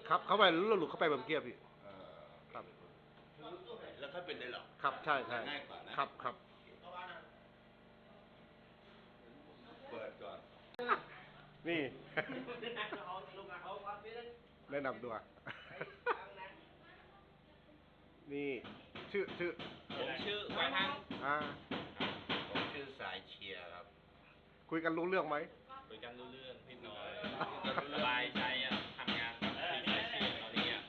ครับเข้าไปแล้วหลุดเข้าไปแบบเมื่อกี้พี่ครับแล้วค่อยเป็นได้หรอครับใช่ง่ายกว่านะครับครับเปิดก่อนนี่แนะนำตัวนี่ชื่อผมชื่อวาทังผมชื่อสายเชียร์ครับ คุยกันรู้เรื่องไหมคุยกันรู้เรื่องนิดหน่อยสบายใจอ่ะทำงานกับทีมสายเชียร์ตอนนี้อ่ะ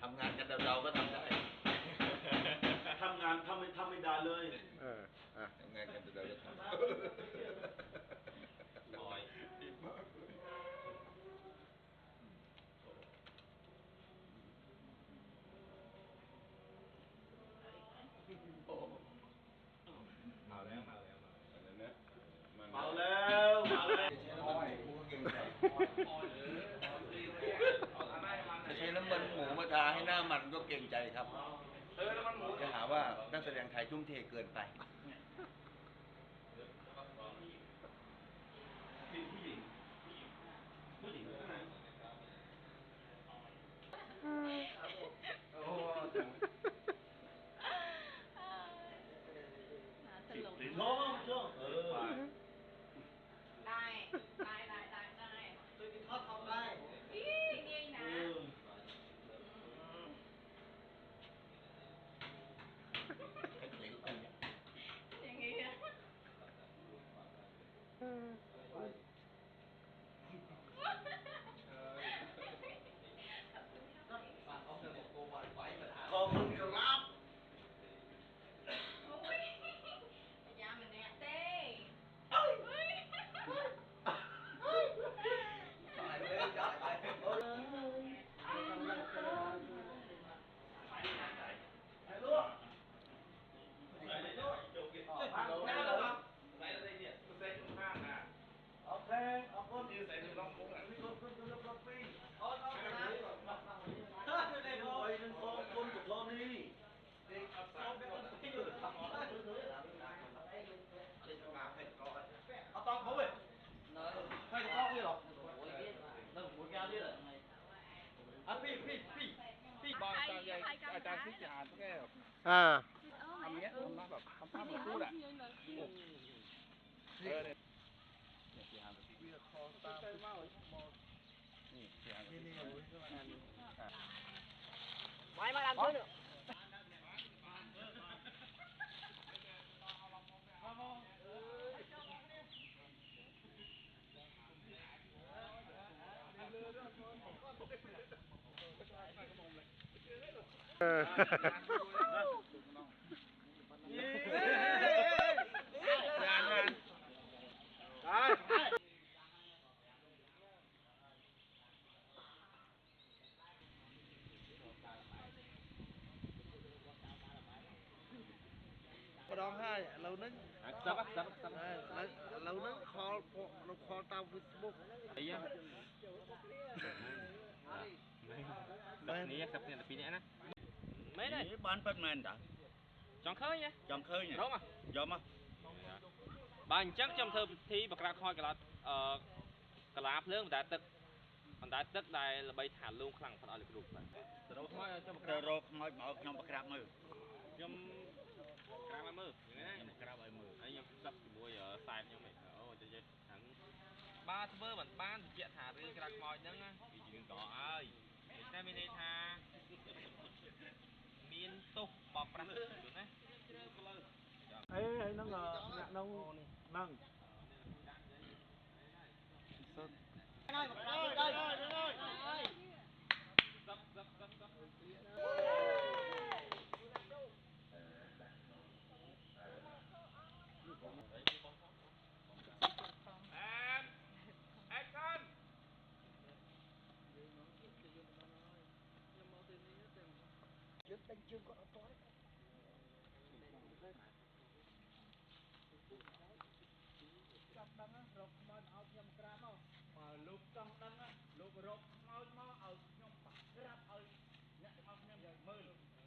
ทำงานกันเราก็ทำได้ทำงานทำไม่ได้เลยทำงานกันเราก็ทำน้อยมาแล้วจะใช้น้ำมันหมูมาทาให้หน้ามันก็เกรงใจครับจะหาว่านักแสดงไทยทุ่มเทเกินไปน้องช่วงได้ตัวกินทอดทำได้นี่นะอย่างงี้อะขอบคุณครับยามันเนี่ยเต้โอเคเอาคนยืนใส่ถุงรองพุงอ่ะนี่คนรองปีเอาไปเลยไปเป็นคนกับพ่อนี่เอาตองเขาเว้ยใครจะตองนี่หรอนั่งหัวแก้วนี่แหละอ่ะพี่บอลอาจารย์ที่จะอ่านแก้วทำเงี้ยทำแบบทำท่าเหมือนพูดอ่ะเนี่ยที่อ่านเพื่อคอตามนี่ที่อ่านนี่ไม่มาlàm nữaร้องไห้เรานึกเรานึกคอตามเฟซบุ๊กនេះសប្តាហ៍ទី2នេះណាមែនទេបានប៉ិតមែនតាចង់ឃើញទេចង់ឃើញរងមកយកមកបាទអញ្ចឹងខ្ញុំធ្វើពិធីបក្រាបខ້ອຍកាឡាកាឡាភ្លើងបណ្ដាទឹកដែលល្បីថាលូងខ្លាំងផុតឲ្យលោកគ្រូបាទទៅរកខ្មោចខ្ញុំទៅរកខ្មោចមកខ្ញុំបក្រាបមើលខ្ញុំក្រាបឲ្យមើលយ៉ាងណាខ្ញុំក្រាបឲ្យមើលហើយខ្ញុំស្ដាប់ជាមួយខ្សែខ្ញុំអូចេះហ្នឹងបាទធ្វើមិនបានបញ្ជាក់ថារឿងក្រាបខ្មោចហ្នឹងវាជារឿងតហើយតែមានន័យថាមានទោសបោកប្រាស់យល់ណាអីហ្នឹងអ្នកនោះហ្នឹងចាប់ដឹងរកខ្មោចឲ្យខ្ញុំក្រាបមកបើលោកចង់ដឹងលោករកខ្មោចមកឲ្យខ្ញុំបាក់ក្រាបឲ្យអ្នកទាំងអស់គ្នាមើល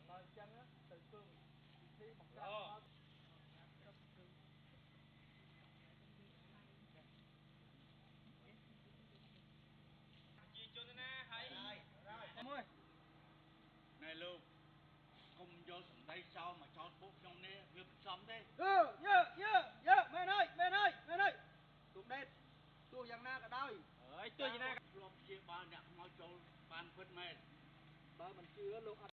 បើអញ្ចឹងទៅធ្វើពិធីបង្ក្រាប